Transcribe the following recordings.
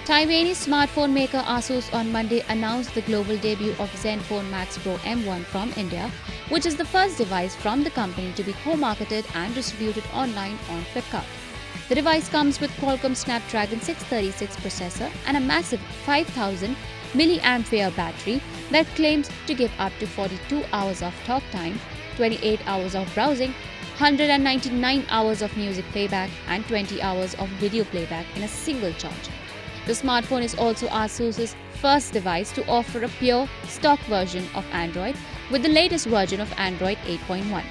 Taiwanese smartphone maker Asus on Monday announced the global debut of Zenfone Max Pro M1 from India, which is the first device from the company to be co-marketed and distributed online on Flipkart. The device comes with Qualcomm Snapdragon 636 processor and a massive 5000 mAh battery that claims to give up to 42 hours of talk time, 28 hours of browsing, 199 hours of music playback, and 20 hours of video playback in a single charge. The smartphone is also Asus's first device to offer a pure stock version of Android with the latest version of Android 8.1.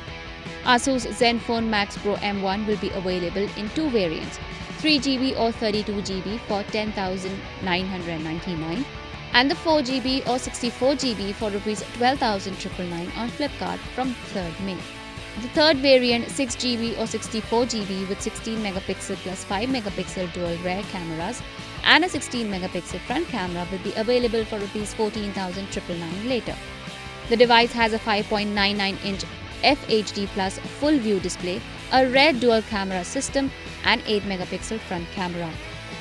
Asus Zenfone Max Pro M1 will be available in two variants, 3GB or 32GB for 10,999 and the 4GB or 64GB for Rs 12,999 on Flipkart from 3rd May. The third variant, 6GB or 64GB with 16MP plus 5MP dual rear cameras and a 16MP front camera will be available for Rs 14,999 later. The device has a 5.99-inch FHD Plus full view display, a rear dual camera system and 8MP front camera.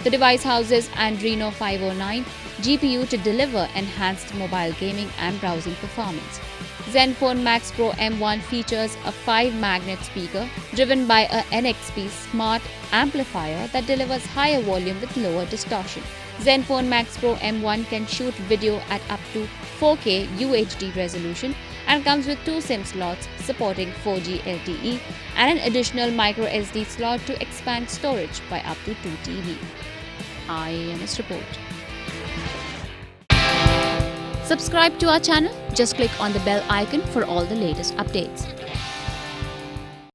The device houses Adreno 509 GPU to deliver enhanced mobile gaming and browsing performance. Zenfone Max Pro M1 features a 5-magnet speaker driven by a NXP smart amplifier that delivers higher volume with lower distortion. Zenfone Max Pro M1 can shoot video at up to 4K UHD resolution and comes with two SIM slots supporting 4G LTE and an additional microSD slot to expand storage by up to 2 TB. IANS report. Subscribe to our channel. Just click on the bell icon for all the latest updates.